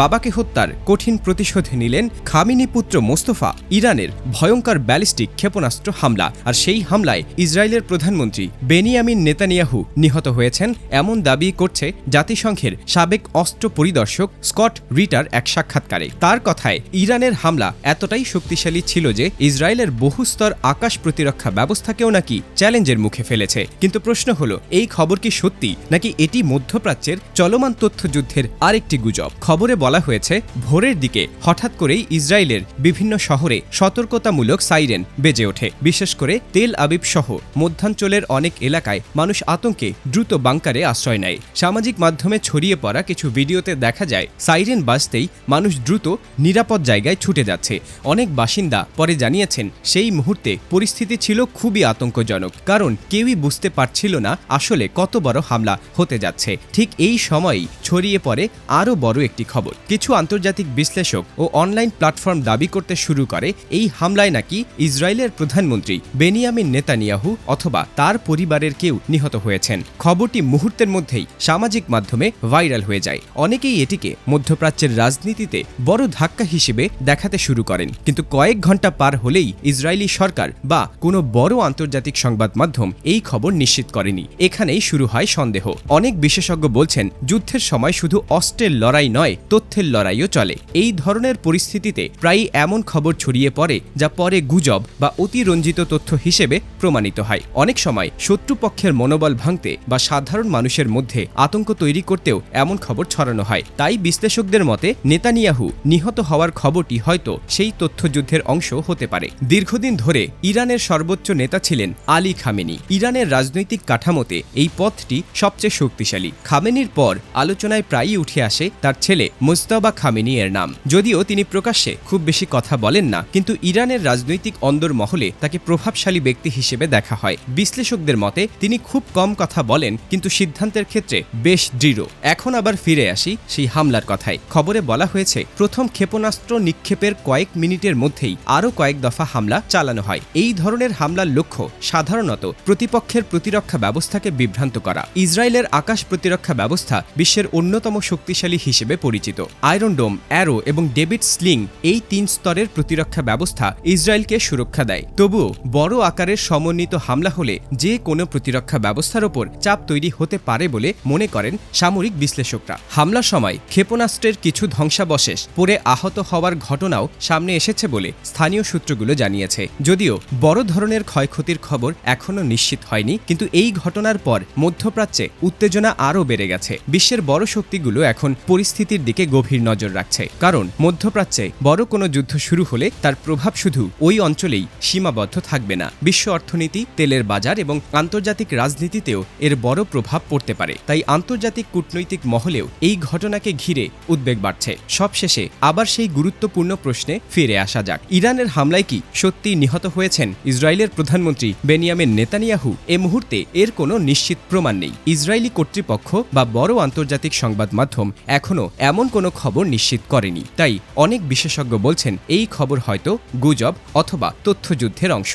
বাবাকে হত্যার কঠিন প্রতিশোধ নিলেন খামেনি পুত্র মোস্তফা। ইরানের ভয়ঙ্কর ব্যালিস্টিক ক্ষেপণাস্ত্র হামলা, আর সেই হামলায় ইসরায়েলের প্রধানমন্ত্রী বেনিয়ামিন নেতানিয়াহু নিহত হয়েছেন এমন দাবি করছে জাতিসংঘের সাবেক অস্ত্র পরিদর্শক স্কট রিটার এক সাক্ষাৎকারে। তার কথায়, ইরানের হামলা এতটাই শক্তিশালী ছিল যে ইসরায়েলের বহুস্তর আকাশ প্রতিরক্ষা ব্যবস্থাকেও নাকি চ্যালেঞ্জের মুখে ফেলেছে। কিন্তু প্রশ্ন হলো, এই খবর কি সত্যি, নাকি এটি মধ্যপ্রাচ্যের চলমান তথ্যযুদ্ধের আরেকটি গুজব? খবরে বলা হয়েছে, ভোরের দিকে হঠাৎ করেই ইসরায়েলের বিভিন্ন শহরে সতর্কতামূলক সাইরেন বেজে ওঠে। বিশেষ করে তেল আবিব সহ মধ্যাঞ্চলের অনেক এলাকায় মানুষ আতঙ্কে দ্রুত বাংকারে আশ্রয় নেয়। সামাজিক মাধ্যমে ছড়িয়ে পড়া কিছু ভিডিওতে দেখা যায়, সাইরেন বাজতেই মানুষ দ্রুত নিরাপদ জায়গায় ছুটে যাচ্ছে। অনেক বাসিন্দা পরে জানিয়েছেন, সেই মুহূর্তে পরিস্থিতি ছিল খুবই আতঙ্কজনক, কারণ কেউই বুঝতে পারছিল না আসলে কত বড় হামলা হতে যাচ্ছে। ঠিক এই সময়ই ছড়িয়ে পড়ে আরও বড় একটি খবর। কিছু আন্তর্জাতিক বিশ্লেষক ও অনলাইন প্ল্যাটফর্ম দাবি করতে শুরু করে, এই হামলায় নাকি ইসরায়েলের প্রধানমন্ত্রী বেনিয়ামিন নেতানিয়াহু অথবা তার পরিবারের কেউ নিহত হয়েছেন। খবরটি মুহূর্তের মধ্যেই সামাজিক মাধ্যমে ভাইরাল হয়ে যায়। অনেকেই এটিকে মধ্যপ্রাচ্যের রাজনীতিতে বড় ধাক্কা হিসেবে দেখাতে শুরু করেন। কিন্তু কয়েক ঘন্টা পার হলেই ইসরায়েলি সরকার বা কোনো বড় আন্তর্জাতিক সংবাদ মাধ্যম এই খবর নিশ্চিত করেনি। এখানেই শুরু হয় সন্দেহ। অনেক বিশেষজ্ঞ বলছেন, যুদ্ধের সময় শুধু অস্ত্রের লড়াই নয়, তথ্যের লড়াইও চলে। এই ধরনের পরিস্থিতিতে প্রায়ই এমন খবর ছড়িয়ে পড়ে যা পরে গুজব বা অতিরঞ্জিত তথ্য হিসেবে প্রমাণিত হয়। অনেক সময় শত্রুপক্ষের মনোবল ভাঙতে বা সাধারণ মানুষের মধ্যে আতঙ্ক তৈরি করতেও এমন খবর ছড়ানো হয়। তাই বিশ্লেষকদের মতে, নেতানিয়াহু নিহত হওয়ার খবরটি হয়তো সেই তথ্যযুদ্ধের অংশ হতে পারে। দীর্ঘদিন ধরে ইরানের সর্বোচ্চ নেতা ছিলেন আলী খামেনি। ইরানের রাজনৈতিক কাঠামোতে এই পথটি সবচেয়ে শক্তিশালী। খামেনির পর আলোচনায় প্রায়ই উঠে আসে তার ছেলে মুজতবা খামেনি এর নাম। যদিও তিনি প্রকাশ্যে খুব বেশি কথা বলেন না, কিন্তু ইরানের রাজনৈতিক অন্দরমহলে তাকে প্রভাবশালী ব্যক্তি হিসেবে দেখা হয়। বিশ্লেষকদের মতে, তিনি খুব কম কথা বলেন, কিন্তু সিদ্ধান্তের ক্ষেত্রে বেশ দৃঢ়। এখন আবার ফিরে আসি সেই হামলার কথায়। খবরে বলা হয়েছে, প্রথম ক্ষেপণাস্ত্র নিক্ষেপের কয়েক মিনিটের মধ্যেই আরও কয়েক দফা হামলা চালানো হয়। এই ধরনের হামলার লক্ষ্য সাধারণত প্রতিপক্ষের প্রতিরক্ষা ব্যবস্থাকে বিভ্রান্ত করা। ইসরায়েলের আকাশ প্রতিরক্ষা ব্যবস্থা বিশ্বের অন্যতম শক্তিশালী হিসেবে পরিচিত। আয়রন ডোম, অ্যারো এবং ডেভিড স্লিং, এই 3 স্তরের প্রতিরক্ষা ব্যবস্থা ইসরায়েলকে সুরক্ষা দেয়। তবুও বড় আকারের সমন্বিত হামলা হলে যে কোনো প্রতিরক্ষা ব্যবস্থার ওপর চাপ তৈরি হতে পারে বলে মনে করেন সামরিক বিশ্লেষকরা। হামলার সময় ক্ষেপণাস্ত্রের কিছু ধ্বংসাবশেষ পড়ে আহত হওয়ার ঘটনাও সামনে এসেছে বলে স্থানীয় সূত্রগুলো জানিয়েছে। যদিও বড় ধরনের ক্ষয়ক্ষতির খবর এখনও নিশ্চিত হয়নি, কিন্তু এই ঘটনার পর মধ্যপ্রাচ্যে উত্তেজনা আরও বেড়ে গেছে। বিশ্বের বড় শক্তিগুলো এখন পরিস্থিতির দিকে গভীর নজর রাখছে, কারণ মধ্যপ্রাচ্যে বড় কোনো যুদ্ধ শুরু হলে তার প্রভাব শুধু ওই অঞ্চলেই সীমাবদ্ধ থাকবে না। বিশ্ব অর্থনীতি, তেলের বাজার এবং আন্তর্জাতিক রাজনীতিতেও এর বড় প্রভাব পড়তে পারে। তাই আন্তর্জাতিক কূটনৈতিক মহলেও এই ঘটনাকে ঘিরে উদ্বেগ বাড়ছে। সবশেষে আবার সেই গুরুত্বপূর্ণ প্রশ্নে ফিরে আসা যাক, ইরানের হামলায় কি সত্যি নিহত হয়েছেন ইসরায়েলের প্রধানমন্ত্রী বেনিয়ামিন নেতানিয়াহু? এ মুহূর্তে এর কোনো নিশ্চিত প্রমাণ নেই। ইসরায়েলি কর্তৃপক্ষ বা বড় আন্তর্জাতিক সংবাদ মাধ্যম এখনও এমন কোনো খবর নিশ্চিত করেনি। তাই অনেক বিশেষজ্ঞ বলছেন, এই খবর হয়তো গুজব অথবা তথ্যযুদ্ধের অংশ।